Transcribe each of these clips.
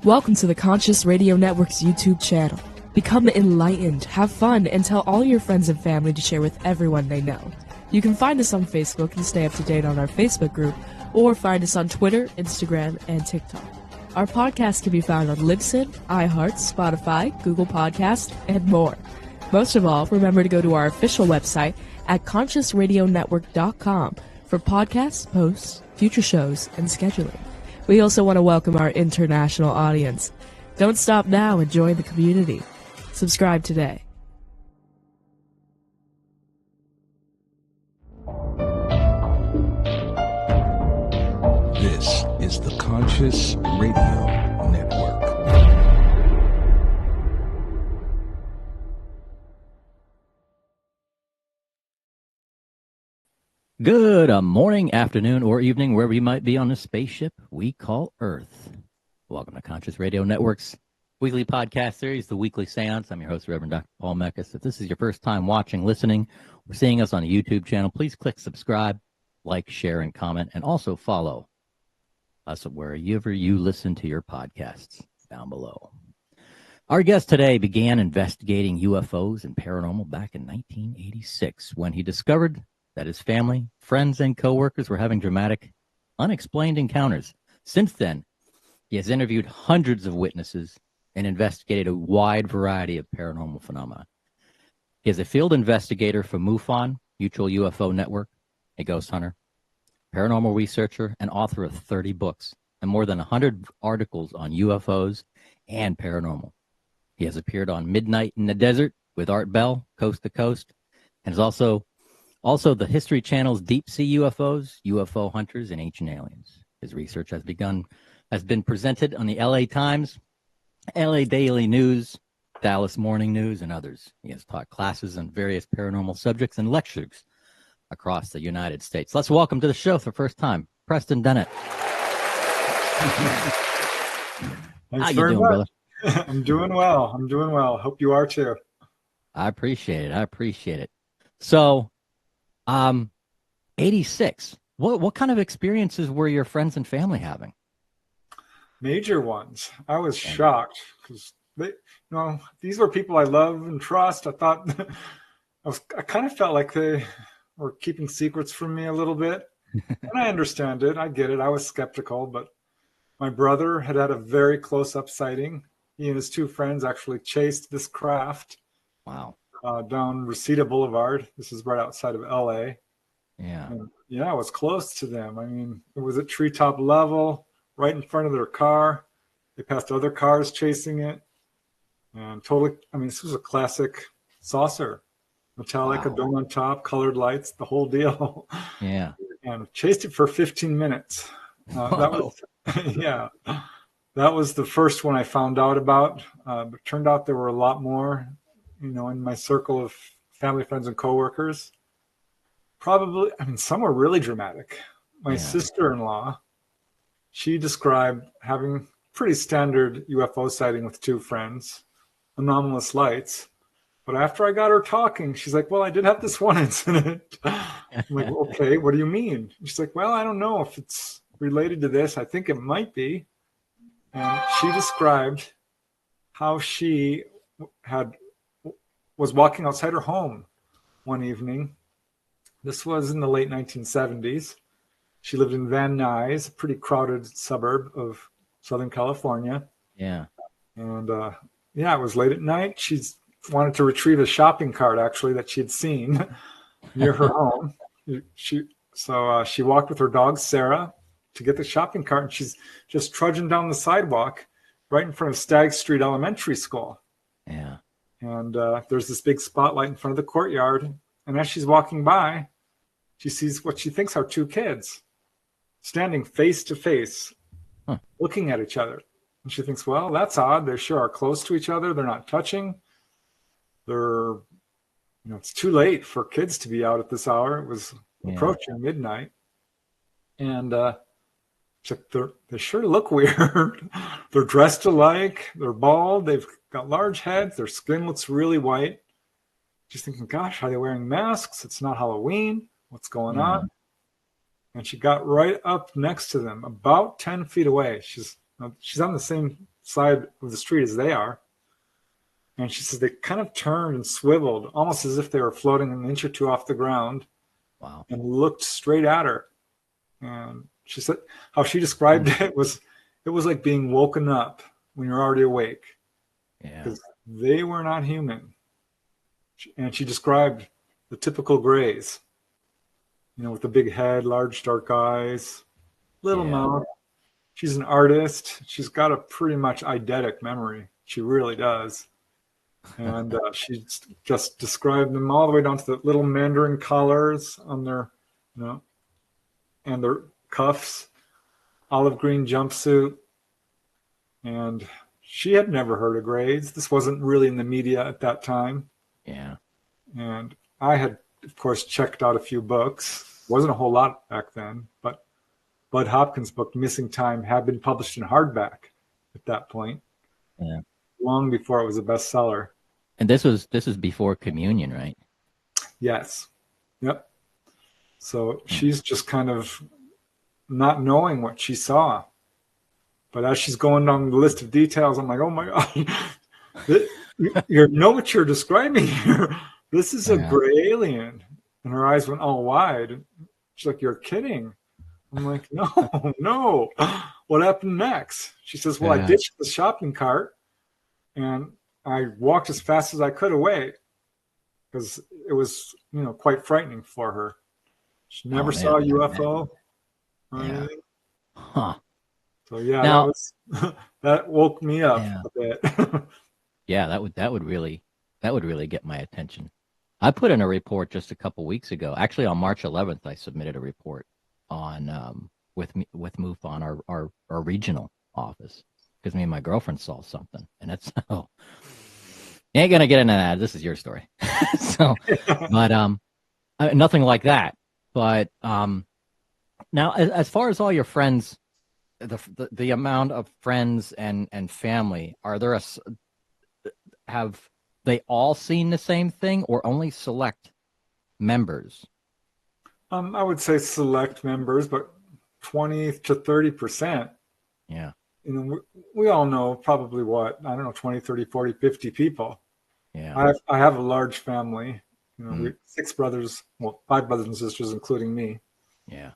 Welcome to the Conscious Radio Network's YouTube channel. Become enlightened, have fun, and tell all your friends and family to share with everyone they know. You can find us on Facebook and stay up to date on our Facebook group, or find us on Twitter, Instagram, and TikTok. Our podcast can be found on Libsyn, iHeart, Spotify, Google Podcasts, and more. Most of all, remember to go to our official website at consciousradionetwork.com for podcasts, posts, future shows, and scheduling. We also want to welcome our international audience. Don't stop now and join the community. Subscribe today. This is the Conscious Radio Network. Good morning, afternoon, or evening, wherever you might be on the spaceship we call Earth. Welcome to Conscious Radio Network's weekly podcast series, The Weekly Seance. I'm your host, Reverend Dr. Paul Mekas. If this is your first time watching, listening, or seeing us on a YouTube channel, please click subscribe, like, share, and comment, and also follow us wherever you listen to your podcasts down below. Our guest today began investigating UFOs and paranormal back in 1986 when he discovered that his family, friends, and coworkers were having dramatic, unexplained encounters. Since then, he has interviewed hundreds of witnesses and investigated a wide variety of paranormal phenomena. He is a field investigator for MUFON, Mutual UFO Network, a ghost hunter, paranormal researcher, and author of 30 books and more than 100 articles on UFOs and paranormal. He has appeared on Midnight in the Desert with Art Bell, Coast to Coast, and is also the History Channel's Deep Sea UFOs, UFO Hunters, and Ancient Aliens. His research has been presented on the LA Times, LA Daily News, Dallas Morning News, and others. He has taught classes on various paranormal subjects and lectures across the United States. Let's welcome to the show for the first time, Preston Dennett. Thanks How you very doing, much. brother? I'm doing well. Hope you are too. I appreciate it. So, 86. What kind of experiences were your friends and family having? Major ones. I was shocked because these were people I love and trust. I thought I kind of felt like they were keeping secrets from me a little bit. And I understand it. I get it. I was skeptical, but my brother had a very close-up sighting. He and his two friends actually chased this craft. Wow. Down Reseda Boulevard. This is right outside of LA. Yeah. And I was close to them. I mean, it was at treetop level, right in front of their car. They passed other cars chasing it. And this was a classic saucer. Metallic, a dome on top, colored lights, the whole deal. Yeah. And chased it for 15 minutes. That was the first one I found out about. But turned out there were a lot more, in my circle of family, friends, and coworkers. Probably, some were really dramatic. My sister-in-law, she described having pretty standard UFO sighting with two friends, anomalous lights. But after I got her talking, she's like, well, I did have this one incident. I'm like, okay, what do you mean? She's like, well, I don't know if it's related to this. I think it might be. And she described how she was walking outside her home one evening. This was in the late 1970s. She lived in Van Nuys, a pretty crowded suburb of Southern California. Yeah. And it was late at night. She wanted to retrieve a shopping cart, actually, that she had seen near her home. She walked with her dog, Sarah, to get the shopping cart, and she's just trudging down the sidewalk right in front of Stagg Street Elementary School. Yeah. And there's this big spotlight in front of the courtyard. And as she's walking by, she sees what she thinks are two kids standing face to face, looking at each other. And she thinks, well, that's odd. They sure are close to each other. They're not touching. It's too late for kids to be out at this hour. It was approaching midnight. And they sure look weird. They're dressed alike. They're bald. They've got large heads. Their skin looks really white. She's thinking, gosh, are they wearing masks? It's not Halloween. What's going on? And she got right up next to them, about 10 feet away. She's on the same side of the street as they are. And she says they kind of turned and swiveled, almost as if they were floating an inch or two off the ground. Wow. And looked straight at her. And she said how she described it was like being woken up when you're already awake. Yeah. Because they were not human. And she described the typical grays, with the big head, large dark eyes, little mouth. She's an artist. She's got a pretty much eidetic memory. She really does. And she just described them all the way down to the little mandarin collars on their, and their cuffs, olive green jumpsuit. And she had never heard of grays. This wasn't really in the media at that time. Yeah. And I had, of course, checked out a few books. Wasn't a whole lot back then, but Bud Hopkins' book, Missing Time, had been published in hardback at that point. Yeah. Long before it was a bestseller. And this was before communion, right? Yes. Yep. So she's just kind of not knowing what she saw. But as she's going down the list of details, I'm like, oh my God, you know what you're describing here. This is a gray alien. And her eyes went all wide. She's like, you're kidding. I'm like, no. What happened next? She says, well, I ditched the shopping cart and I walked as fast as I could away because it was, quite frightening for her. She never saw a UFO or anything. Huh. So yeah, now, that woke me up a bit. Yeah, that would really get my attention. I put in a report just a couple weeks ago. Actually, on March 11th, I submitted a report on with MUFON, our regional office, because me and my girlfriend saw something, and it's you ain't gonna get into that. This is your story. So, but nothing like that. But now, as far as all your friends, the amount of friends and family, have they all seen the same thing, or only select members? I would say select members, but 20 to 30%. Yeah. We all know probably 20, 30, 40, 50 people. Yeah. I have a large family. We 6 brothers, 5 brothers and sisters, including me. Yeah.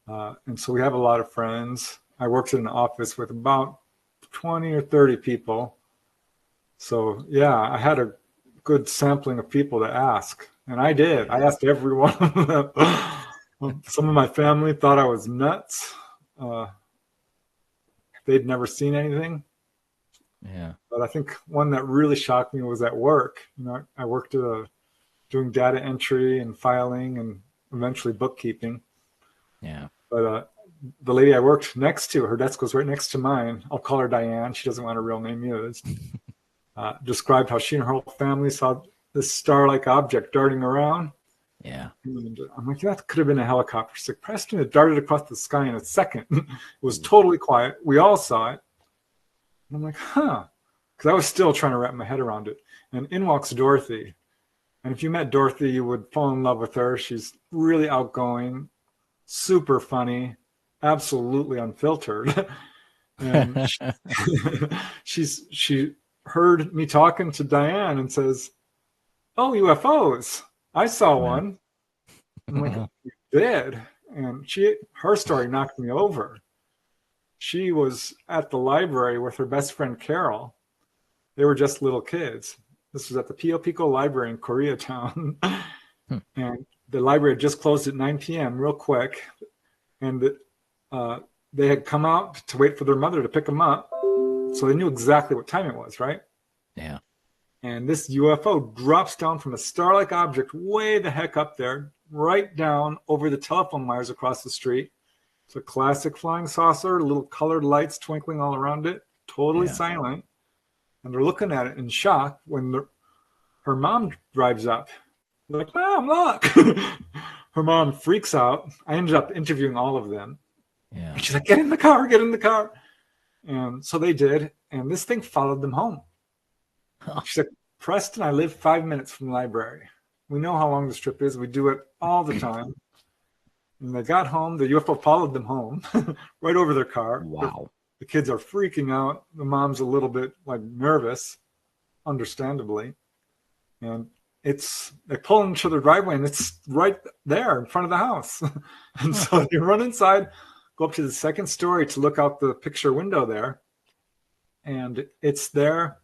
And so we have a lot of friends. I worked in an office with about 20 or 30 people. So yeah, I had a good sampling of people to ask. And I did. I asked every one of them. Some of my family thought I was nuts. They'd never seen anything. Yeah. But I think one that really shocked me was at work. I worked doing data entry and filing and eventually bookkeeping. Yeah. But the lady I worked next to, her desk was right next to mine. I'll call her Diane. She doesn't want her real name used. Described how she and her whole family saw this star-like object darting around. Yeah. And I'm like, that could have been a helicopter. She's like, Preston, it darted across the sky in a second. It was totally quiet. We all saw it. And I'm like, huh. Because I was still trying to wrap my head around it. And in walks Dorothy. And if you met Dorothy, you would fall in love with her. She's really outgoing, super funny, absolutely unfiltered. And she heard me talking to Diane and says, oh, UFOs. I saw one. I'm like, you did? And her story knocked me over. She was at the library with her best friend, Carol. They were just little kids. This was at the Pio Pico Library in Koreatown. And the library had just closed at 9 p.m. real quick. And they had come out to wait for their mother to pick them up. So they knew exactly what time it was, right? Yeah. And this UFO drops down from a star-like object way the heck up there, right down over the telephone wires across the street. It's a classic flying saucer, little colored lights twinkling all around it, totally silent. And they're looking at it in shock when her mom drives up. They're like, Mom, look. Her mom freaks out. I ended up interviewing all of them. Yeah. And she's like, get in the car, get in the car. And so they did. And this thing followed them home. She's like, Preston, I live 5 minutes from the library. We know how long this trip is. We do it all the time. And they got home. The UFO followed them home, right over their car. Wow. The kids are freaking out. The mom's a little bit like nervous, understandably. And they pull into their driveway and it's right there in front of the house. And so they run inside, go up to the second story to look out the picture window there. And it's there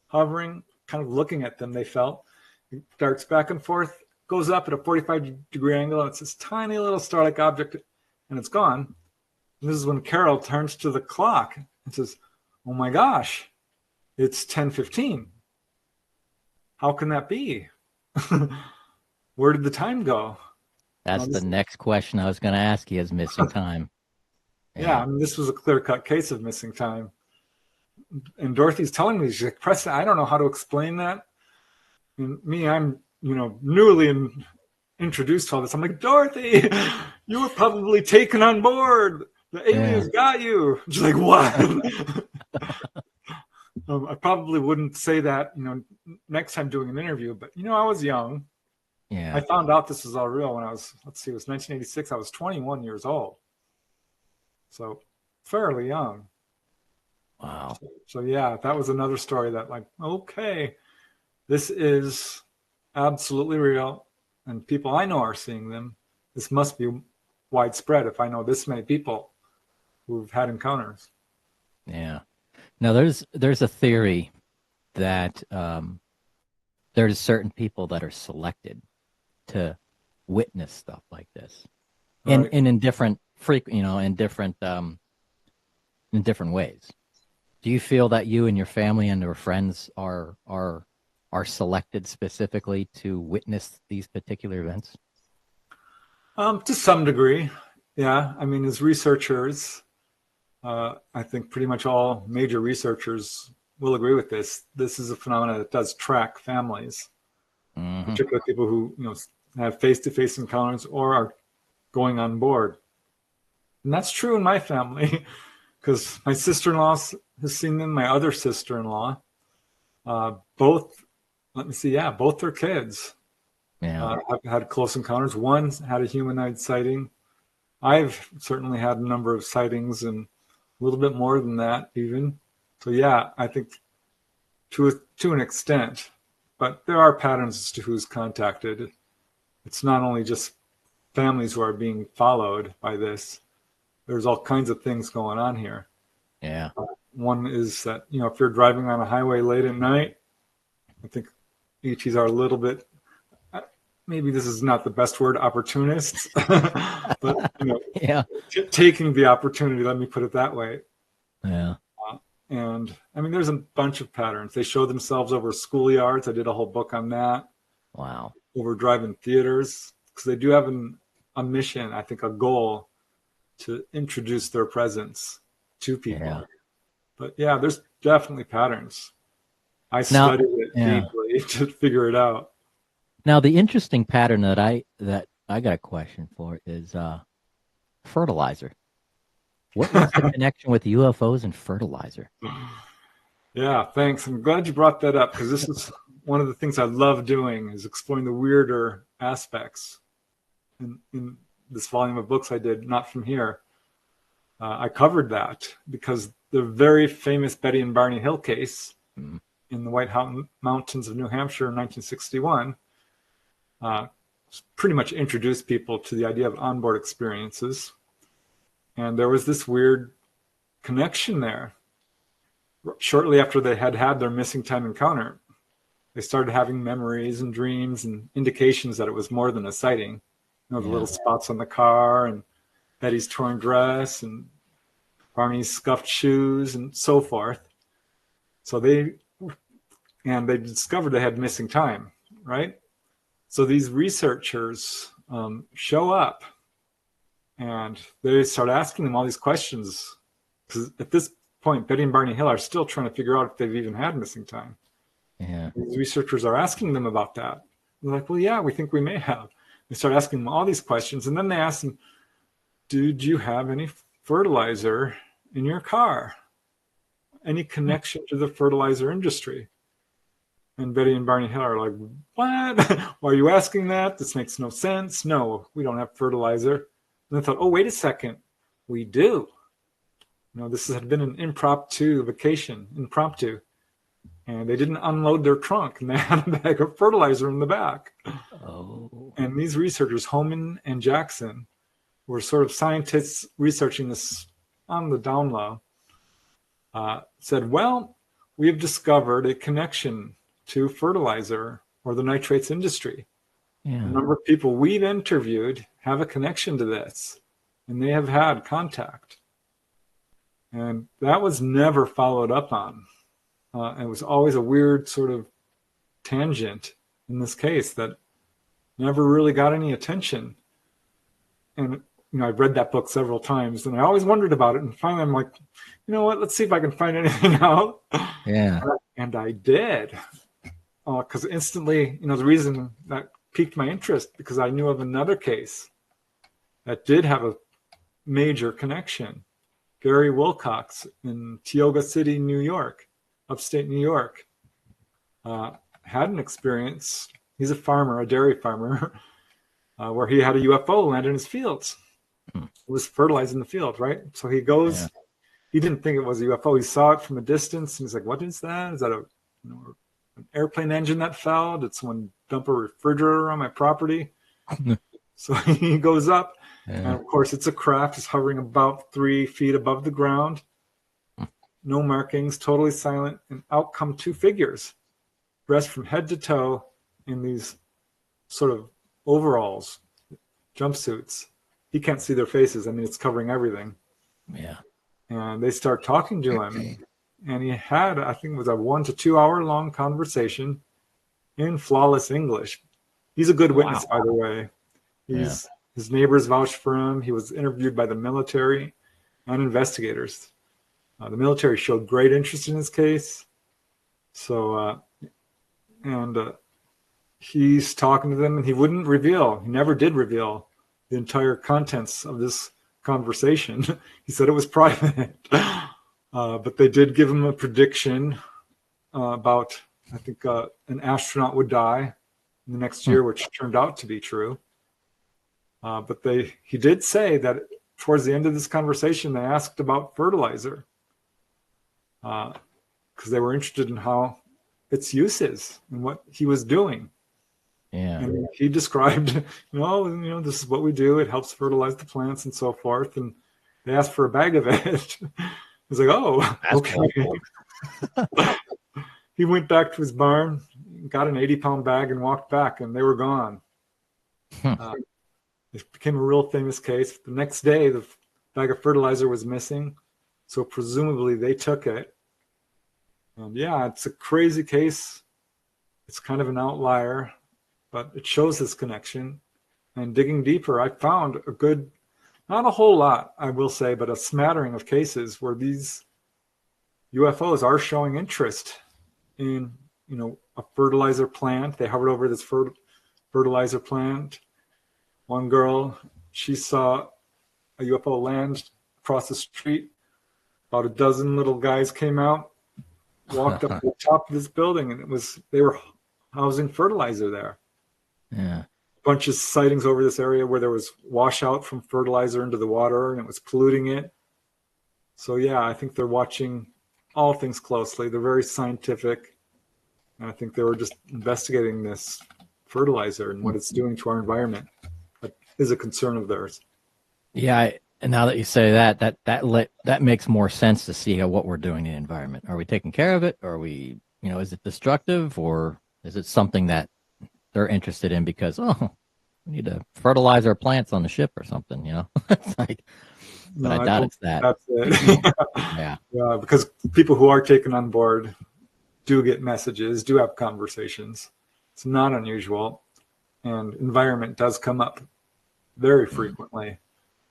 hovering, kind of looking at them, they felt. It darts back and forth, goes up at a 45-degree angle, and it's this tiny little star-like object, and it's gone. And this is when Carol turns to the clock and says, "Oh my gosh, it's 10:15. How can that be? Where did the time go?" That's the next question I was going to ask you, is missing time. Yeah, I mean, this was a clear-cut case of missing time. And Dorothy's telling me, she's like, "Preston, I don't know how to explain that." And me, I'm, newly introduced to all this. I'm like, "Dorothy, you were probably taken on board. The aliens got you." She's like, "What?" I probably wouldn't say that, next time doing an interview, but, I was young. Yeah. I found out this was all real when I was, it was 1986. I was 21 years old. So fairly young. Wow. So yeah, that was another story that okay, this is absolutely real. And people I know are seeing them. This must be widespread if I know this many people who've had encounters. Yeah. Now there's a theory that there's certain people that are selected to witness stuff like this, Right. and in different in different ways. Do you feel that you and your family and your friends are selected specifically to witness these particular events? To some degree, yeah. I mean, as researchers, I think pretty much all major researchers will agree with this. This is a phenomenon that does track families, particularly people who have face-to-face encounters or are going on board. And that's true in my family, because my sister-in-law has seen them. My other sister-in-law, both their kids have had close encounters. One had a humanoid sighting. I've certainly had a number of sightings, and a little bit more than that even. So yeah, I think to an extent, but there are patterns as to who's contacted. It's not only just families who are being followed by this. There's all kinds of things going on here. Yeah. One is that, if you're driving on a highway late at night, I think ETs are a little bit, maybe this is not the best word, opportunists, but, taking the opportunity, let me put it that way. Yeah. And I mean, there's a bunch of patterns. They show themselves over schoolyards. I did a whole book on that. Wow. Over drive-in theaters, because they do have a mission, I think a goal, to introduce their presence to people. Yeah. But yeah, there's definitely patterns. I studied it deeply to figure it out. Now, the interesting pattern that I got a question for is fertilizer. What is the connection with UFOs and fertilizer? Yeah, thanks. I'm glad you brought that up, because this is one of the things I love doing, is exploring the weirder aspects. In this volume of books I did, not from here, I covered that because the very famous Betty and Barney Hill case in the White Mountains of New Hampshire in 1961 pretty much introduced people to the idea of onboard experiences. And there was this weird connection there. Shortly after they had their missing time encounter, they started having memories and dreams and indications that it was more than a sighting. The little spots on the car, and Betty's torn dress, and Barney's scuffed shoes, and so forth. So they discovered they had missing time, right? So these researchers show up, and they start asking them all these questions. Because at this point, Betty and Barney Hill are still trying to figure out if they've even had missing time. Yeah. These researchers are asking them about that. They're like, well, yeah, we think we may have. They start asking them all these questions, and then they ask them, did you have any fertilizer in your car? Any connection to the fertilizer industry? And Betty and Barney Hill are like, what? Why are you asking that? This makes no sense. No, we don't have fertilizer. And I thought, oh, wait a second. We do. This had been an impromptu vacation, and they didn't unload their trunk, and they had a bag of fertilizer in the back. Oh. And these researchers, Homan and Jackson, were sort of scientists researching this on the down low, said, well, we have discovered a connection to fertilizer or the nitrates industry. Yeah. A number of people we've interviewed have a connection to this, and they have had contact. And that was never followed up on. It was always a weird sort of tangent in this case that never really got any attention. And, I've read that book several times, and I always wondered about it. And finally, I'm like, you know what? Let's see if I can find anything out. Yeah. And I did. Because instantly, the reason that piqued my interest, because I knew of another case that did have a major connection. Gary Wilcox in Tioga City, New York, upstate New York, had an experience. He's a farmer, a dairy farmer, where he had a UFO land in his fields. It was fertilizing the field, right? So he goes, he didn't think it was a UFO. He saw it from a distance, and he's like, what is that? Is that an airplane engine that fell? Did someone dump a refrigerator on my property? So he goes up, and of course it's a craft. It's hovering about 3 feet above the ground. No markings, totally silent, and out come two figures, dressed from head to toe in these sort of overalls, jumpsuits. He can't see their faces. I mean, it's covering everything. Yeah. And they start talking to him. And he had, I think it was a 1 to 2 hour long conversation in flawless English. He's a good witness, by the way. His neighbors vouched for him. He was interviewed by the military and investigators. The military showed great interest in his case. So, he's talking to them, and he wouldn't reveal. He never did reveal the entire contents of this conversation. He said it was private. But they did give him a prediction about, I think, an astronaut would die in the next year, which turned out to be true. But he did say that towards the end of this conversation, they asked about fertilizer because they were interested in how its uses and what he was doing. Yeah. And he described, this is what we do. It helps fertilize the plants and so forth. And they asked for a bag of it. He's like, oh, that's okay. Cool. He went back to his barn, got an 80-pound bag, and walked back, and they were gone. It became a real famous case. The next day, the bag of fertilizer was missing, so presumably they took it. And it's a crazy case. It's kind of an outlier, but it shows this connection. And digging deeper, I found a good, not a whole lot, I will say, but a smattering of cases where these UFOs are showing interest in, a fertilizer plant. They hovered over this fertilizer plant. One girl, she saw a UFO land across the street. About a dozen little guys came out, walked up to the top of this building, and they were housing fertilizer there. Yeah. A bunch of sightings over this area where there was washout from fertilizer into the water, and it was polluting it. So I think they're watching all things closely. They're very scientific. And I think they were just investigating this fertilizer and what it's doing to our environment. That is a concern of theirs. Yeah, and now that you say that makes more sense to see what we're doing in the environment. Are we taking care of it? Or are we, is it destructive, or is it something that they're interested in because, we need to fertilize our plants on the ship or something, It's like, but I doubt it's that. That's it. Yeah, because people who are taken on board do get messages, do have conversations. It's not unusual. And environment does come up very frequently.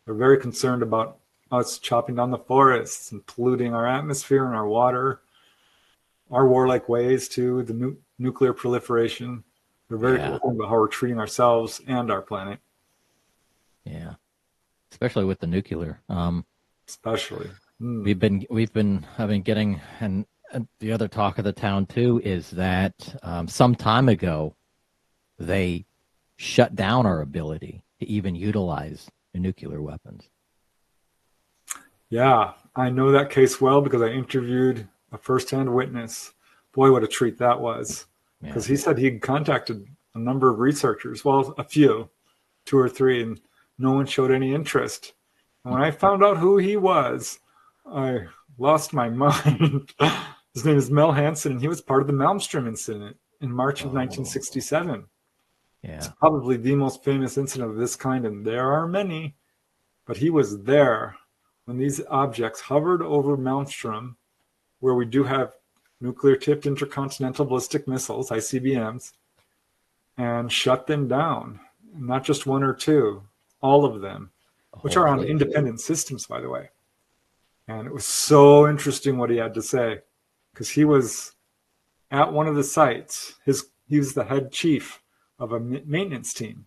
They're very concerned about us chopping down the forests and polluting our atmosphere and our water, our warlike ways too, the nuclear proliferation. They're very concerned about how we're treating ourselves and our planet. Yeah, especially with the nuclear. Especially. We've been getting, and the other talk of the town too is that some time ago they shut down our ability to even utilize the nuclear weapons. Yeah, I know that case well because I interviewed a first-hand witness. Boy, what a treat that was. Yeah. Because he said he'd contacted a number of researchers, well, a few, two or three, and no one showed any interest. And when I found out who he was, I lost my mind. His name is Mel Hansen, and he was part of the Malmstrom incident in March of Oh. 1967. It's Yeah. probably the most famous incident of this kind, and there are many, but he was there when these objects hovered over Malmstrom, where we do have nuclear-tipped intercontinental ballistic missiles, ICBMs, and shut them down. Not just one or two, all of them, which are on Holy. independent systems, by the way. And it was so interesting what he had to say, because he was at one of the sites. He was the head chief of a maintenance team.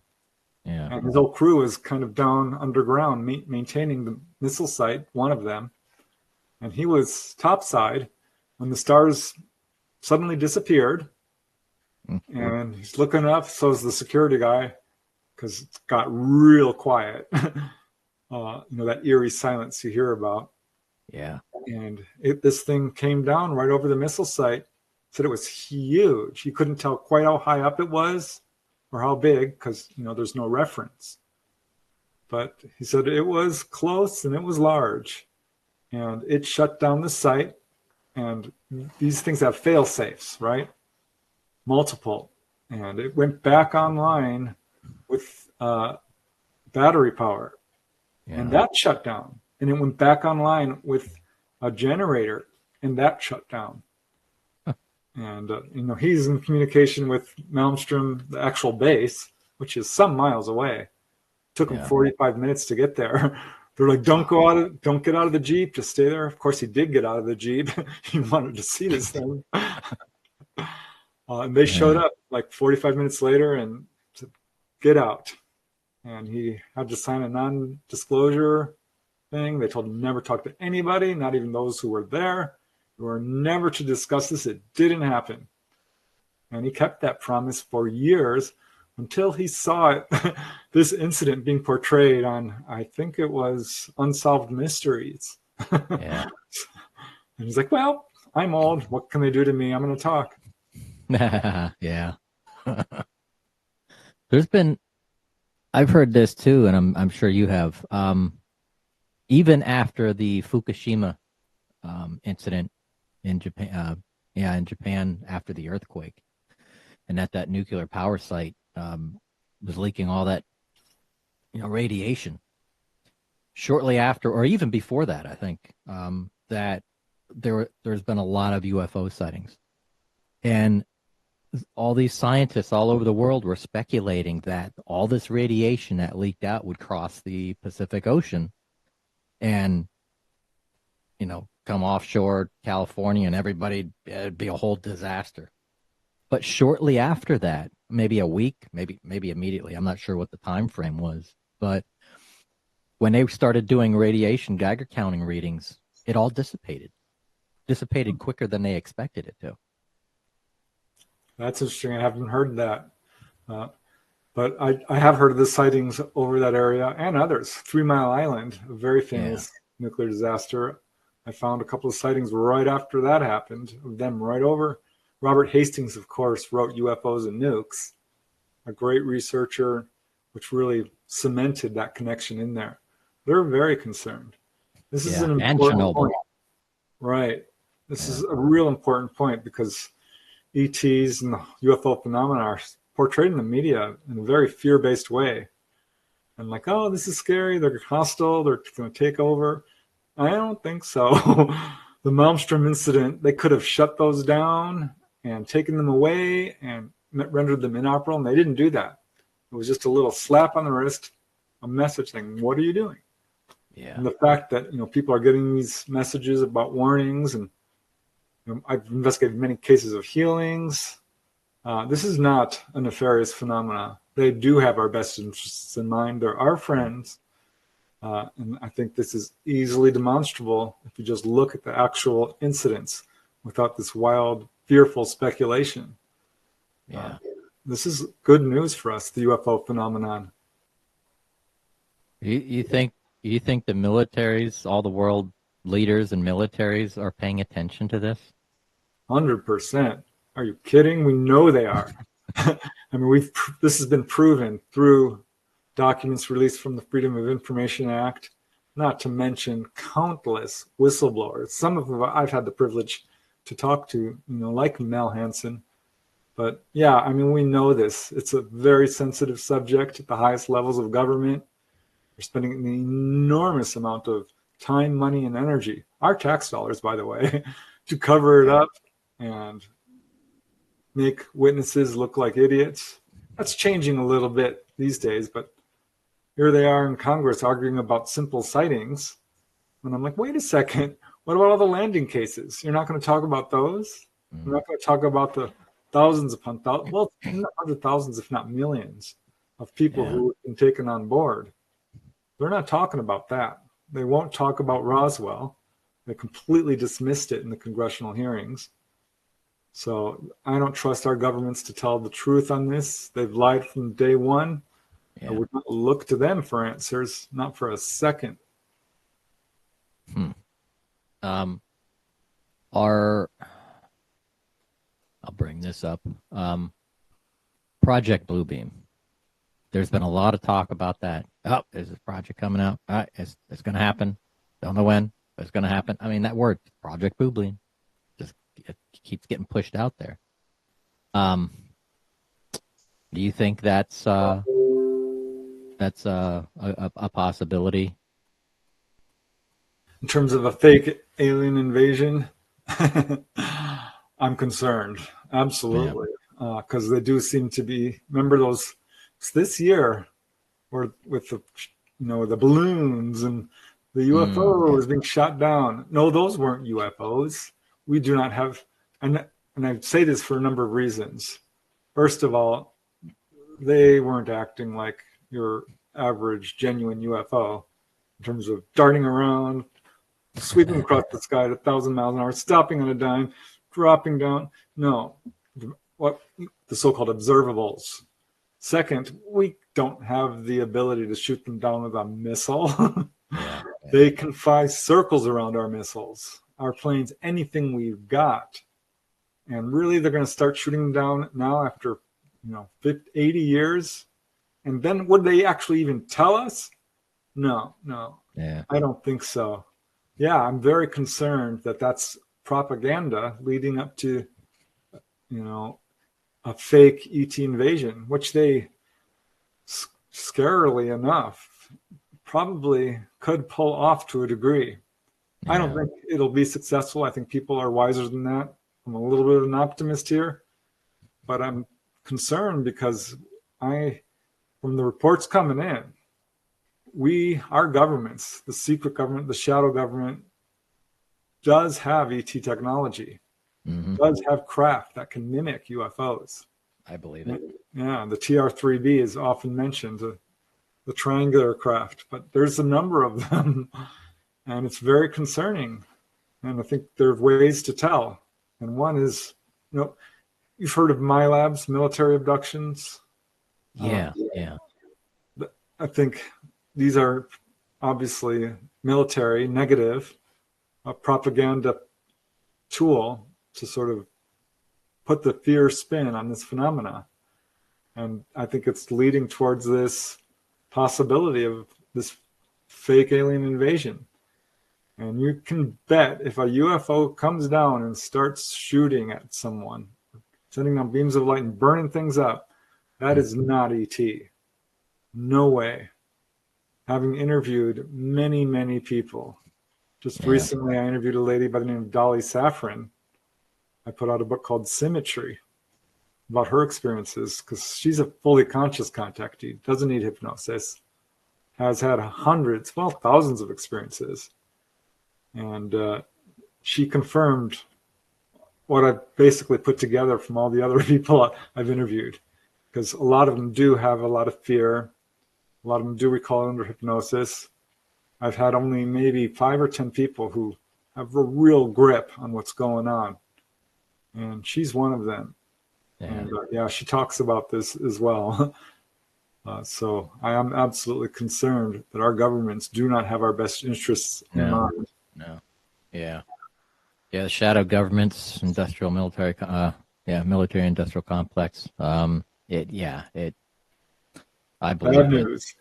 Yeah. And his whole crew was kind of down underground maintaining the missile site, one of them. And he was topside when the stars suddenly disappeared. Mm-hmm. And he's looking up, so is the security guy, because it got real quiet. That eerie silence you hear about. Yeah. And this thing came down right over the missile site. Said it was huge. He couldn't tell quite how high up it was or how big because, there's no reference. But he said it was close and it was large. And it shut down the site. And these things have fail safes, right? Multiple. And it went back online with battery power. Yeah. And that shut down. And it went back online with a generator, and that shut down. And, he's in communication with Malmstrom, the actual base, which is some miles away. Took him 45 minutes to get there. They're like, don't get out of the Jeep, just stay there. Of course, he did get out of the Jeep. He wanted to see this thing. And they showed up like 45 minutes later and said, get out. And he had to sign a non-disclosure thing. They told him never talk to anybody, not even those who were there. We were never to discuss this. It didn't happen. And he kept that promise for years until he saw it, this incident being portrayed on, I think it was Unsolved Mysteries. Yeah. And he's like, well, I'm old. What can they do to me? I'm going to talk. Yeah. I've heard this too, and I'm sure you have. Even after the Fukushima incident in Japan, in Japan after the earthquake, and at that nuclear power site was leaking all that, radiation. Shortly after, or even before that, I think that there's been a lot of UFO sightings, and all these scientists all over the world were speculating that all this radiation that leaked out would cross the Pacific Ocean and, come offshore California, and it'd be a whole disaster. But shortly after that, maybe a week, maybe immediately, I'm not sure what the time frame was, but when they started doing radiation Geiger counting readings, it all dissipated quicker than they expected it to. That's interesting. I haven't heard that. But I have heard of the sightings over that area and others. 3 Mile Island, a very famous nuclear disaster. I found a couple of sightings right after that happened of them right over. Robert Hastings, of course, wrote UFOs and Nukes, a great researcher, which really cemented that connection in there. They're very concerned. This is an important point. Right. This is a real important point because ETs and the UFO phenomena are portrayed in the media in a very fear-based way. And like, oh, this is scary. They're hostile. They're going to take over. I don't think so. The Malmstrom incident, they could have shut those down and taken them away and rendered them inoperable, and they didn't do that. It was just a little slap on the wrist, a message saying, what are you doing? Yeah. And the fact that, people are getting these messages about warnings, and I've investigated many cases of healings. This is not a nefarious phenomena. They do have our best interests in mind. They're our friends. And I think this is easily demonstrable if you just look at the actual incidents without this wild, fearful speculation. Yeah. This is good news for us, the UFO phenomenon. You think You think the militaries, all the world leaders and militaries are paying attention to this? 100%. Are you kidding? We know they are. I mean, this has been proven through documents released from the Freedom of Information Act, not to mention countless whistleblowers. Some of them I've had the privilege to talk to, like Mel Hansen. But yeah, I mean, we know this. It's a very sensitive subject at the highest levels of government. We're spending an enormous amount of time, money, and energy, our tax dollars, by the way, to cover it up and make witnesses look like idiots. That's changing a little bit these days, but here they are in Congress arguing about simple sightings. And I'm like, wait a second, what about all the landing cases? You're not going to talk about those? You're not going to talk about the thousands upon thousands, well, hundred thousands, if not millions, of people who have been taken on board. They're not talking about that. They won't talk about Roswell. They completely dismissed it in the congressional hearings. So I don't trust our governments to tell the truth on this. They've lied from day one. I would not look to them for answers, not for a second. I'll bring this up. Project Bluebeam. There's been a lot of talk about that. Oh, there's this project coming out. It's going to happen. Don't know when, but it's going to happen. I mean, that word, Project Bluebeam, just it keeps getting pushed out there. Do you think that's a possibility? In terms of a fake alien invasion, I'm concerned. Absolutely. Because they do seem to be, remember those, this year, or with the, the balloons and the UFOs being shot down. No, those weren't UFOs. We do not have, and I say this for a number of reasons. First of all, they weren't acting like your average genuine UFO in terms of darting around, sweeping across the sky at 1,000 miles an hour, stopping on a dime, dropping down. No, what the so-called observables. Second, we don't have the ability to shoot them down with a missile. They can fly circles around our missiles, our planes, anything we've got. And really, they're going to start shooting them down now after 80 years. And then would they actually even tell us? No. I don't think so. Yeah, I'm very concerned that that's propaganda leading up to, a fake ET invasion, which they, scarily enough, probably could pull off to a degree. I don't think it'll be successful. I think people are wiser than that. I'm a little bit of an optimist here, but I'm concerned because from the reports coming in, our governments, the secret government, the shadow government, does have ET technology, does have craft that can mimic UFOs. I believe it. Yeah, the TR-3B is often mentioned, the triangular craft, but there's a number of them, and it's very concerning. And I think there are ways to tell. And one is, you've heard of MILABs, military abductions. Yeah. I think these are obviously military, negative, a propaganda tool to sort of put the fear spin on this phenomena. And I think it's leading towards this possibility of this fake alien invasion. And you can bet if a UFO comes down and starts shooting at someone, sending down beams of light and burning things up, that is not ET. No way. Having interviewed many, many people. Just recently, I interviewed a lady by the name of Dolly Safran. I put out a book called Symmetry about her experiences because she's a fully conscious contactee, doesn't need hypnosis, has had hundreds, well, thousands of experiences. And she confirmed what I've basically put together from all the other people I've interviewed, because a lot of them do have a lot of fear. A lot of them do recall under hypnosis. I've had only maybe 5 or 10 people who have a real grip on what's going on. And she's one of them. And she talks about this as well. So I am absolutely concerned that our governments do not have our best interests in mind. No. Yeah. Yeah. The shadow governments, industrial, military, military industrial complex. I believe Bad that news.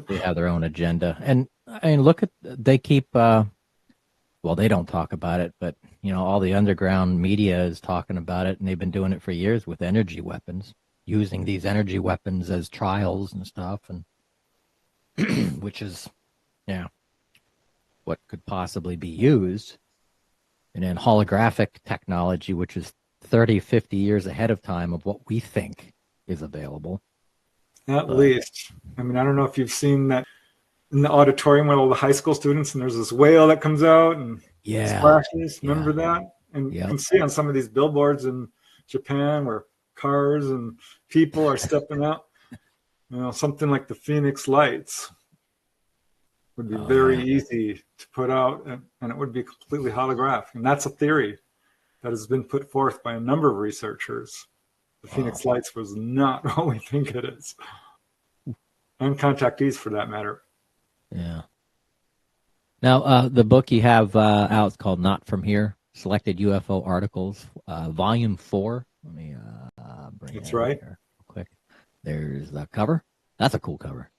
they have their own agenda. And I mean, they keep, well, they don't talk about it, but all the underground media is talking about it, and they've been doing it for years with energy weapons, using these energy weapons as trials and stuff, and which is, what could possibly be used. And then holographic technology, which is 30, 50 years ahead of time of what we think is available. At least. I mean, I don't know if you've seen that in the auditorium with all the high school students, and there's this whale that comes out and splashes. Remember that? And you can see on some of these billboards in Japan where cars and people are stepping out. Something like the Phoenix Lights would be very easy to put out, and it would be completely holographic. And that's a theory that has been put forth by a number of researchers. The Phoenix Lights was not what we think it is. And contactees, for that matter. Yeah. Now, the book you have out is called Not From Here, Selected UFO Articles, Volume 4. Let me bring That's it right. here real quick. There's the cover. That's a cool cover.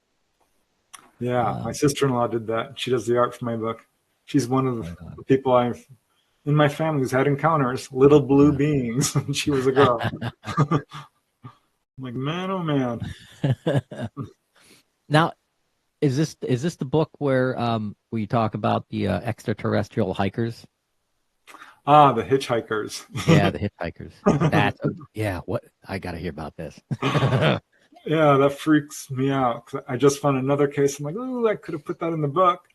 Yeah, my sister-in-law did that. She does the art for my book. She's one of the people in my family who's had encounters, little blue beings, when she was a girl. I'm like, man, oh man. Now, is this the book where you talk about the extraterrestrial hikers? The Hitchhikers. Yeah, the Hitchhikers. What I got to hear about this. Yeah, that freaks me out. I just found another case. I'm like, oh, I could have put that in the book.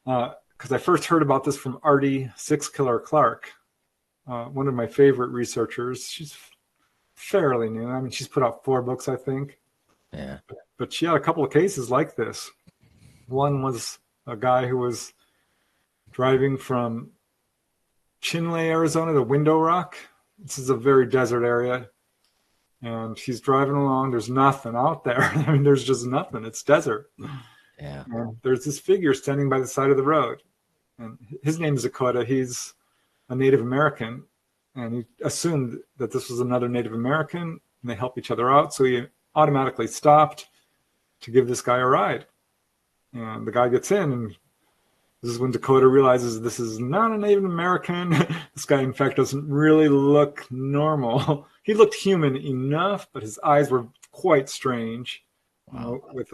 Because I first heard about this from Artie Six Killer Clark, one of my favorite researchers. She's fairly new. I mean, she's put out 4 books, I think. Yeah. But she had a couple of cases like this. One was a guy who was driving from Chinle, Arizona to Window Rock. This is a very desert area. And he's driving along. There's nothing out there. I mean, there's just nothing. It's desert. Yeah. And there's this figure standing by the side of the road. And his name is Dakota. He's a Native American. And he assumed that this was another Native American. And they help each other out. So he automatically stopped to give this guy a ride. And the guy gets in, and this is when Dakota realizes this is not a Native American. This guy, in fact, doesn't really look normal. He looked human enough, but his eyes were quite strange, with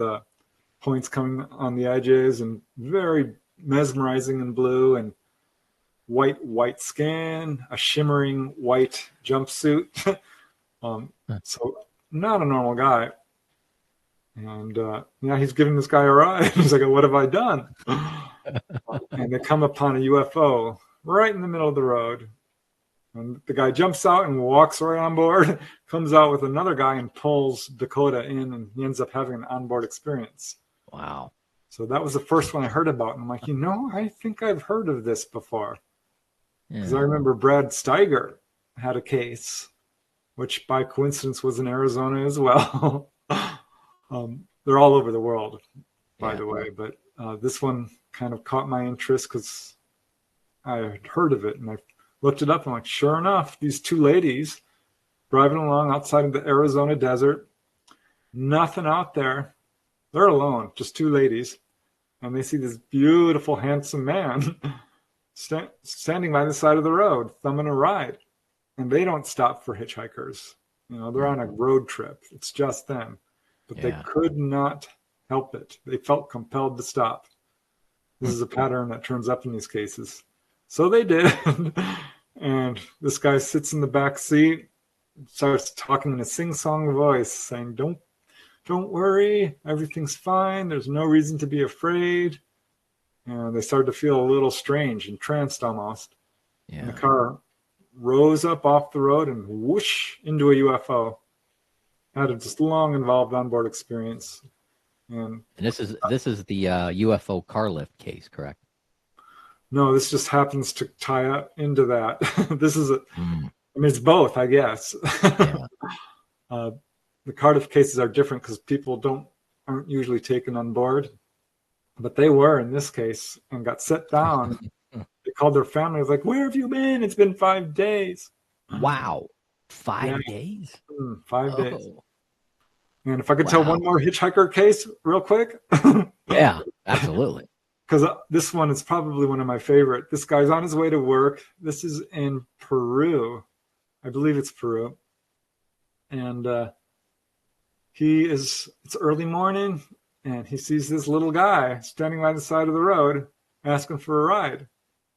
points coming on the edges, and very mesmerizing in blue, and white skin, a shimmering white jumpsuit. So not a normal guy. And he's giving this guy a ride. He's like, what have I done? And they come upon a UFO right in the middle of the road. And the guy jumps out and walks right on board, comes out with another guy and pulls Dakota in, and he ends up having an onboard experience. Wow. So that was the first one I heard about. And I'm like, I think I've heard of this before. Because I remember Brad Steiger had a case, which by coincidence was in Arizona as well. They're all over the world, by the way. But this one kind of caught my interest because I had heard of it, and I looked it up. And I'm like, sure enough, these 2 ladies driving along outside of the Arizona desert, nothing out there. They're alone, just 2 ladies. And they see this beautiful, handsome man standing by the side of the road, thumbing a ride. And they don't stop for hitchhikers. They're on a road trip. It's just them. But they could not help it. They felt compelled to stop. This is a pattern that turns up in these cases. So they did. And this guy sits in the back seat, starts talking in a sing-song voice, saying, don't worry, everything's fine. There's no reason to be afraid. And they started to feel a little strange, entranced almost. Yeah. And the car rose up off the road and whoosh into a UFO. Had a just long involved onboard experience. And this is the UFO car lift case, correct? No, this just happens to tie up into that. This is I mean, it's both, I guess. Yeah. The car lift cases are different because people don't aren't usually taken on board, but they were in this case and got set down. They called their family. It was like, "Where have you been? It's been 5 days." Wow. 5 Yeah. days? 5 days. Oh. And if I could tell one more hitchhiker case real quick. Yeah, absolutely. Because this one is probably one of my favorite. This guy's on his way to work. This is in Peru. I believe it's Peru. And it's early morning, and he sees this little guy standing by the side of the road asking for a ride.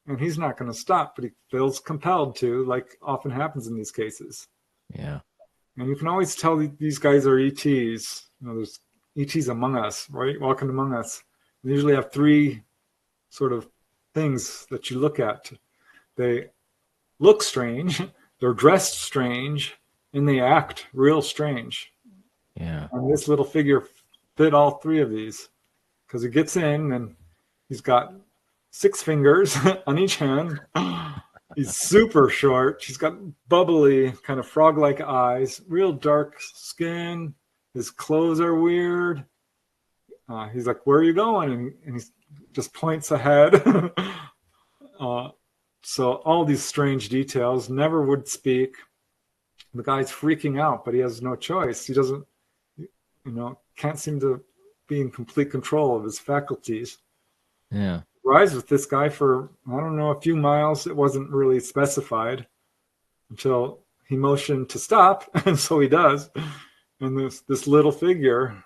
And he's not going to stop, but he feels compelled to, like often happens in these cases. Yeah. And you can always tell these guys are ETs. There's ETs among us, right? Walking among us. They usually have 3 sort of things that you look at. They look strange, they're dressed strange, and they act real strange. Yeah. And this little figure fit all 3 of these, because he gets in and he's got 6 fingers on each hand. He's super short. He's got bubbly, kind of frog-like eyes, real dark skin. His clothes are weird. He's like, "Where are you going?" And he just points ahead. So all these strange details, never would speak. The guy's freaking out, but he has no choice. He doesn't, can't seem to be in complete control of his faculties. Yeah. Rides with this guy for, I don't know, a few miles. It wasn't really specified until he motioned to stop, and so he does. And this little figure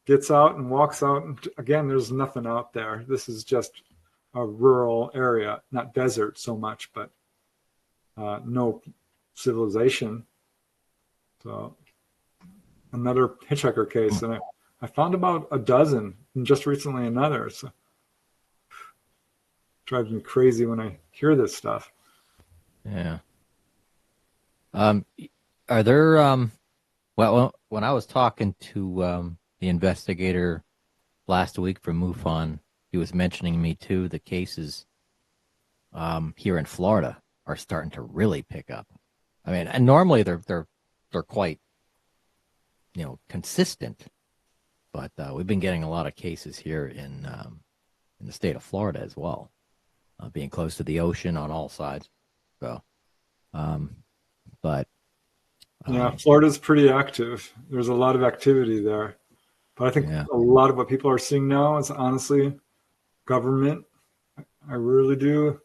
gets out and walks out. And again, there's nothing out there. This is just a rural area, not desert so much, but no civilization. So another hitchhiker case. And I found about a dozen, and just recently another. So drives me crazy when I hear this stuff. Yeah. Are there well, when I was talking to the investigator last week from MUFON, he was mentioning me too, the cases here in Florida are starting to really pick up. I mean, and normally they're quite, consistent, but we've been getting a lot of cases here in the state of Florida as well, being close to the ocean on all sides. So, yeah, Florida's pretty active. There's a lot of activity there. But I think a lot of what people are seeing now is honestly government. I really do.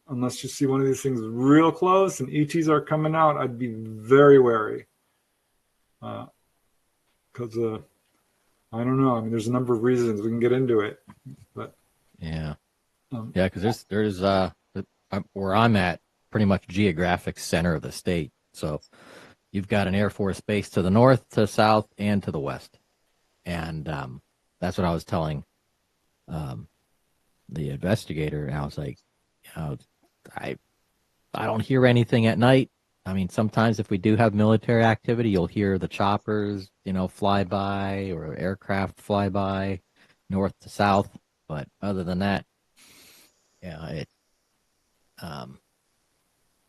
Unless you see one of these things real close and ETs are coming out, I'd be very wary. Because I don't know. I mean, there's a number of reasons. We can get into it. But because there's where I'm at, pretty much geographic center of the state. So you've got an Air Force base to the north, to the south, and to the west. And that's what I was telling the investigator. And I was like, I don't hear anything at night. I mean, sometimes if we do have military activity, you'll hear the choppers, fly by, or aircraft fly by north to south. But other than that,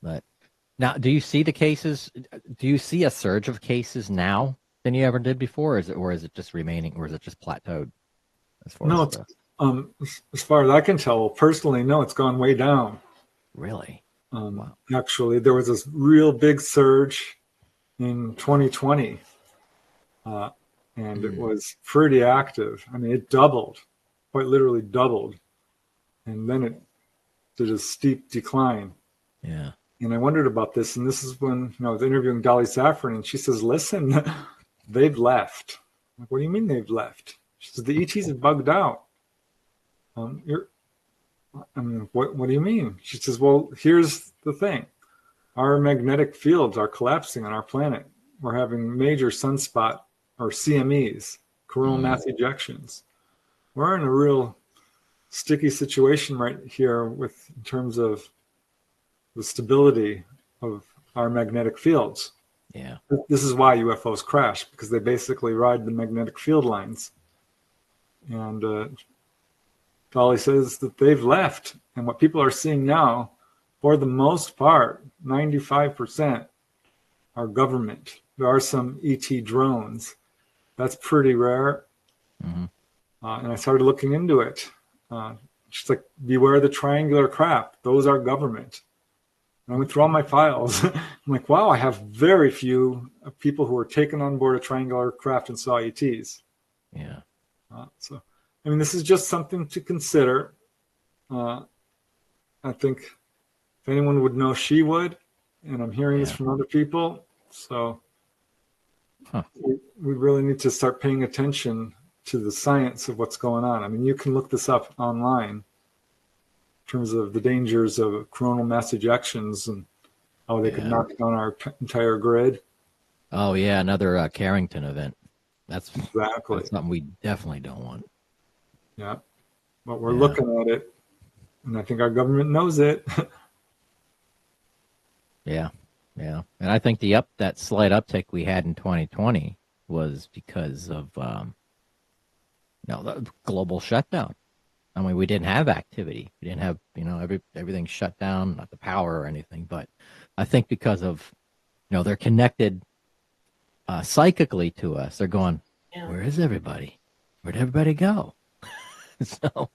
but now, do you see the cases? Do you see a surge of cases now than you ever did before? Or is it just remaining, or is it just plateaued? As far as I can tell, personally, no, it's gone way down. Really? Wow. Actually, there was this real big surge in 2020, and it was pretty active. I mean, it doubled, quite literally doubled, and then it did a steep decline. Yeah. And I wondered about this, and this is when I was interviewing Dolly Saffron, and she says, "Listen, they've left." I'm like, "What do you mean they've left?" She says, "The ETs have bugged out." What do you mean? She says, "Well, here's the thing. Our magnetic fields are collapsing on our planet. We're having major sunspot, or CMEs, coronal mass ejections. We're in a real sticky situation right here in terms of the stability of our magnetic fields." Yeah. This is why UFOs crash, because they basically ride the magnetic field lines. And Dolly says that they've left. And what people are seeing now, for the most part, 95% are government. There are some ET drones. That's pretty rare. Mm-hmm. And I started looking into it. She's like, beware the triangular craft. Those are government. And I went through all my files. I'm like, wow, I have very few people who were taken on board a triangular craft and saw ETs. Yeah. So, I mean, this is just something to consider. I think if anyone would know, she would. And I'm hearing this from other people. So we really need to start paying attention to the science of what's going on. I mean, you can look this up online in terms of the dangers of coronal mass ejections and how they could knock down our entire grid. Oh, yeah, another Carrington event. That's something we definitely don't want. Yeah, but we're looking at it, and I think our government knows it. Yeah. And I think that slight uptick we had in 2020 was because of the global shutdown. I mean, we didn't have activity. We didn't have, everything shut down, not the power or anything. But I think because of, they're connected psychically to us. They're going, where is everybody? Where'd everybody go? So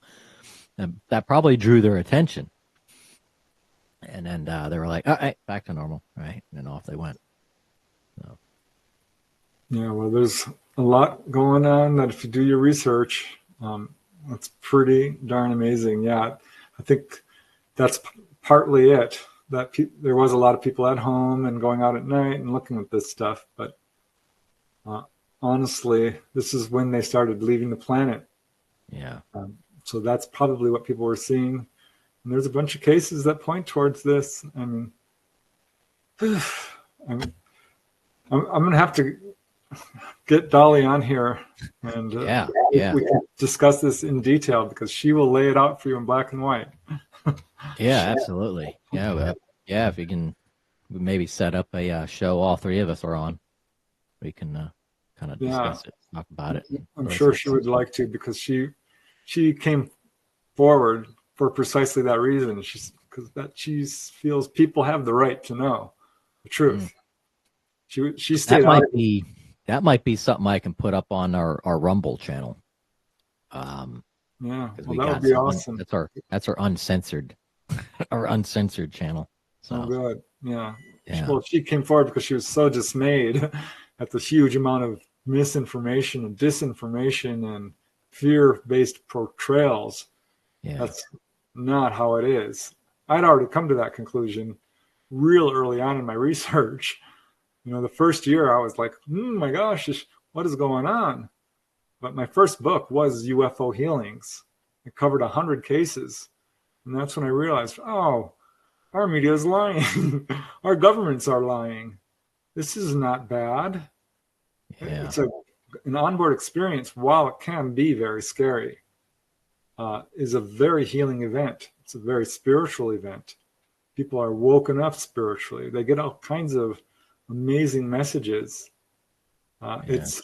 that probably drew their attention. And then they were like, all right, back to normal, right? And then off they went. So. Yeah, well, there's a lot going on that if you do your research, it's pretty darn amazing. Yeah, I think that's partly it. That there was a lot of people at home and going out at night and looking at this stuff. But honestly, this is when they started leaving the planet. Yeah. So that's probably what people were seeing. And there's a bunch of cases that point towards this. I mean, I'm going to have to get Dolly on here and we can discuss this in detail because she will lay it out for you in black and white. Yeah, absolutely. Yeah, if you can maybe set up a show all three of us are on, we can kind of discuss it, talk about it. I'm sure she would like to because she came forward for precisely that reason. She feels people have the right to know the truth. She stayed that might be something I can put up on our Rumble channel. That would be awesome. That's our uncensored channel. So good. Yeah. Well, she came forward because she was so dismayed at the huge amount of misinformation and disinformation and fear-based portrayals. Yeah. That's not how it is. I'd already come to that conclusion real early on in my research. The first year I was like, my gosh, what is going on? But my first book was UFO Healings. It covered 100 cases. And that's when I realized, our media is lying. Our governments are lying. This is not bad. Yeah. It's an onboard experience, while it can be very scary, is a very healing event. It's a very spiritual event. People are woken up spiritually. They get all kinds of amazing messages. It's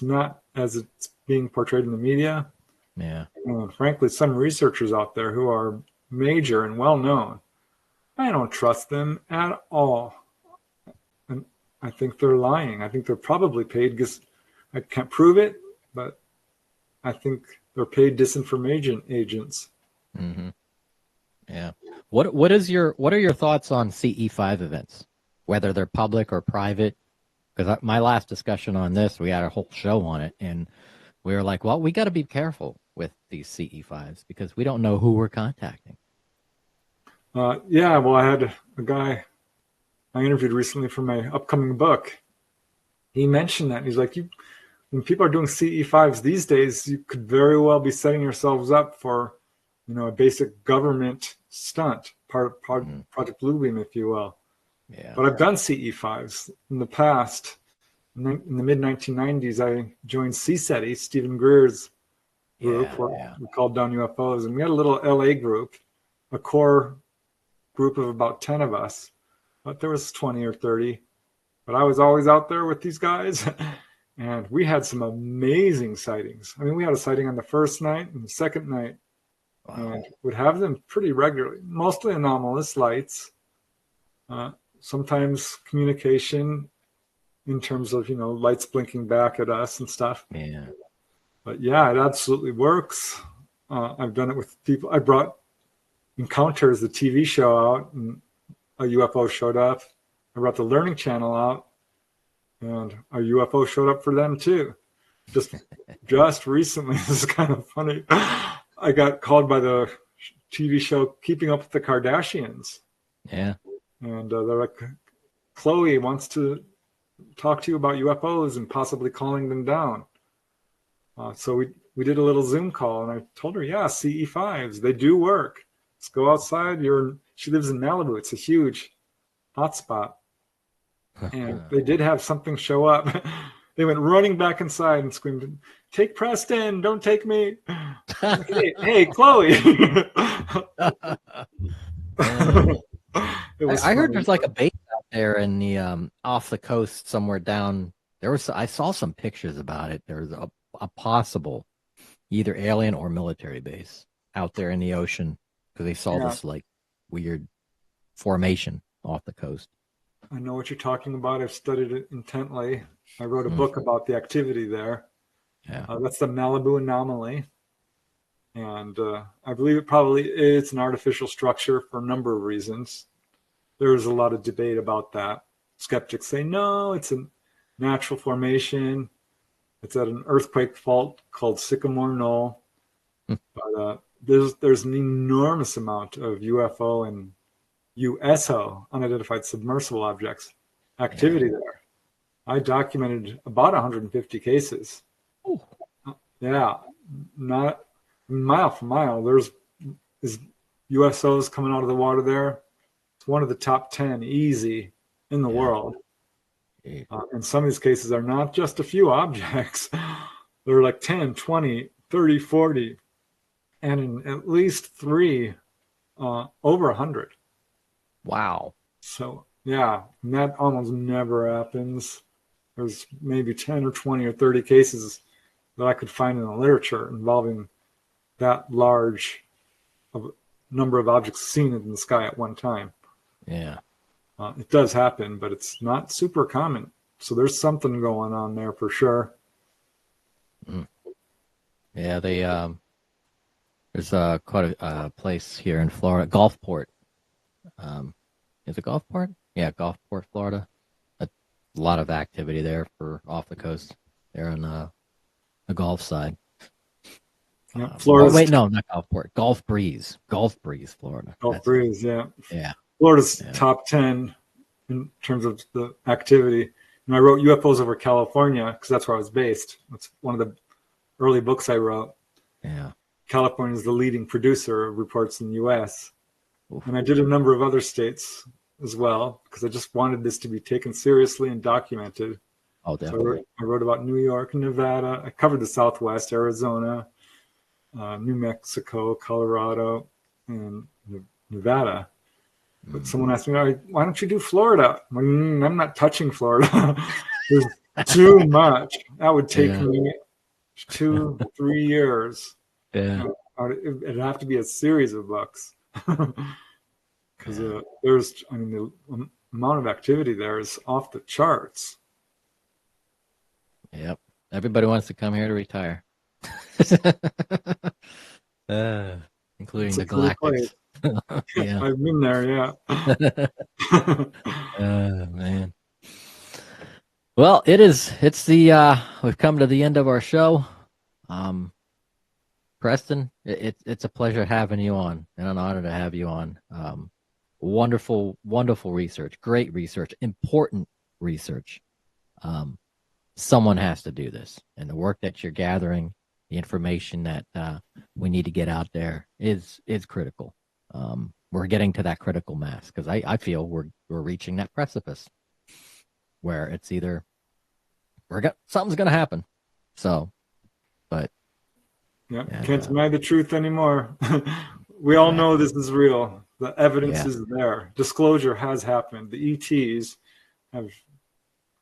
not as it's being portrayed in the media. Yeah. And frankly, some researchers out there who are major and well known, I don't trust them at all. And I think they're lying. I think they're probably paid because I can't prove it, but I think they're paid disinformation agents. Mm-hmm. Yeah. What are your thoughts on CE5 events, whether they're public or private? Because my last discussion on this, we had a whole show on it, and we were like, well, we got to be careful with these CE5s because we don't know who we're contacting. Well, I had a guy I interviewed recently for my upcoming book. He mentioned that. He's like, when people are doing CE5s these days, you could very well be setting yourselves up for, a basic government stunt, part of Project Bluebeam, if you will. Yeah. But I've done CE5s in the past. In the mid-1990s, I joined CSETI, Stephen Greer's group, where we called down UFOs. And we had a little LA group, a core group of about 10 of us. But there was 20 or 30. But I was always out there with these guys. And we had some amazing sightings. I mean, we had a sighting on the first night and the second night. Wow. And would have them pretty regularly, mostly anomalous lights, sometimes communication, in terms of, lights blinking back at us and stuff. Yeah. But yeah, it absolutely works. I've done it with people. I brought Encounters, the TV show, out, and a UFO showed up. I brought the Learning Channel out, and a UFO showed up for them too. Just recently, this is kind of funny. I got called by the TV show Keeping Up with the Kardashians. Yeah. And they're like, Chloe wants to talk to you about UFOs and possibly calling them down. So we did a little Zoom call, and I told her, yeah, CE5s, they do work. Let's go outside. She lives in Malibu. It's a huge hotspot. And they did have something show up. They went running back inside and screamed, "Take Preston, don't take me." Hey, Chloe. I heard there's like a base out there in the off the coast somewhere down. I saw some pictures about it. There's a possible either alien or military base out there in the ocean because they saw this like weird formation off the coast. I know what you're talking about. I've studied it intently. I wrote a book about the activity there. Yeah, that's the Malibu anomaly. And I believe it probably is an artificial structure for a number of reasons. There's a lot of debate about that. Skeptics say, no, it's a natural formation. It's at an earthquake fault called Sycamore Knoll. But there's an enormous amount of UFO and USO, unidentified submersible objects, activity there. I documented about 150 cases. Ooh. Yeah, not mile for mile. There's USOs coming out of the water there. It's one of the top 10 easy in the world. And some of these cases are not just a few objects. They're like 10, 20, 30, 40, and in at least 3, over 100. Wow. So, yeah, and that almost never happens. There's maybe 10 or 20 or 30 cases that I could find in the literature involving that large of number of objects seen in the sky at one time. Yeah. It does happen, but it's not super common. So there's something going on there for sure. Yeah, there's quite a place here in Florida, Gulfport. Is it Gulfport? Yeah, Gulfport, Florida. A lot of activity there for off the coast there on the Gulf side. Yeah, Florida. Wait, no, not Gulfport. Gulf Breeze, Florida. Gulf Breeze, yeah. Yeah. Florida's top 10 in terms of the activity. And I wrote UFOs over California because that's where I was based. That's one of the early books I wrote. Yeah. California is the leading producer of reports in the U.S. Oof. And I did a number of other states as well because I just wanted this to be taken seriously and documented. Oh, definitely. So I wrote about New York and Nevada. I covered the Southwest, Arizona, New Mexico, Colorado, and Nevada. But someone asked me, why don't you do Florida? I'm not touching Florida. There's too much. That would take me 2-3 years. Yeah. It'd have to be a series of books. Because the amount of activity there is off the charts. Yep. Everybody wants to come here to retire. Including the Galactics. Yeah. I've been there, yeah. Man. Well, it's the we've come to the end of our show. Preston, it's a pleasure having you on and an honor to have you on. Wonderful research, great research, important research. Someone has to do this, and the work that you're gathering, the information that we need to get out there is critical. We're getting to that critical mass because I feel we're reaching that precipice where it's either something's going to happen. So, but can't deny the truth anymore. We all know this is real. The evidence is there. Disclosure has happened. The ETs have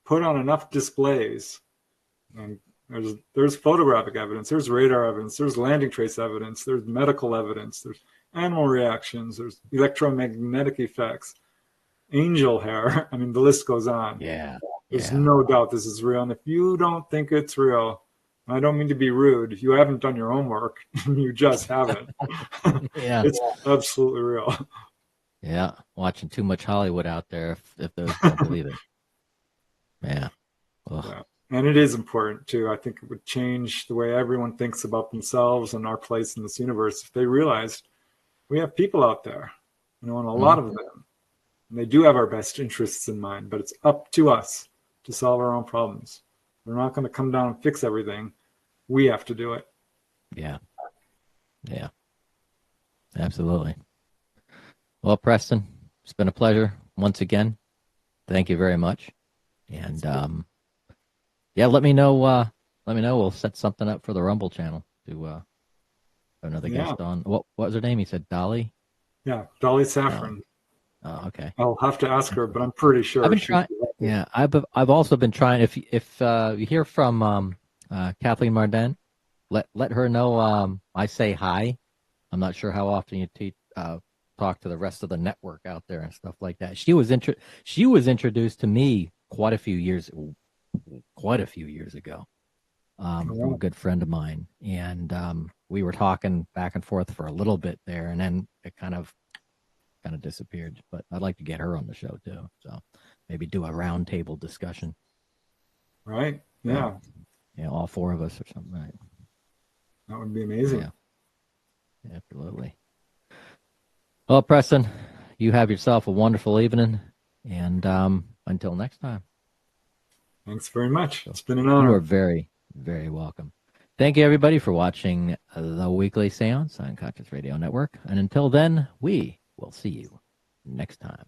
put on enough displays, and there's photographic evidence, there's radar evidence, there's landing trace evidence, there's medical evidence, there's animal reactions, there's electromagnetic effects, angel hair. I mean, the list goes on. Yeah. There's Yeah. no doubt this is real. And if you don't think it's real, I don't mean to be rude, you haven't done your homework. You just haven't. Yeah. It's absolutely real. Yeah. Watching too much Hollywood out there if those don't believe it. Yeah. Ugh. Yeah. And it is important too. I think it would change the way everyone thinks about themselves and our place in this universe if they realized we have people out there, and a lot of them. And they do have our best interests in mind, but it's up to us to solve our own problems. We're not going to come down and fix everything. We have to do it. Yeah. Yeah. Absolutely. Well, Preston, it's been a pleasure once again. Thank you very much. And yeah, let me know. We'll set something up for the Rumble channel to have another guest on. What was her name? He said Dolly. Yeah, Dolly Saffron. Oh, okay. I'll have to ask her, but I'm pretty sure. I've been trying. Yeah, I've also been trying. If you hear from Kathleen Marden, let her know I say hi. I'm not sure how often you talk to the rest of the network out there and stuff like that. She was introduced to me quite a few years ago from a good friend of mine, and we were talking back and forth for a little bit there, and then it kind of disappeared. But I'd like to get her on the show too, so maybe do a roundtable discussion. Right? Yeah. Yeah, all four of us or something. Right? That would be amazing. Yeah, absolutely. Well, Preston, you have yourself a wonderful evening, and until next time. Thanks very much. It's been an honor. You are very, very welcome. Thank you, everybody, for watching the Weekly Seance on Conscious Radio Network. And until then, we will see you next time.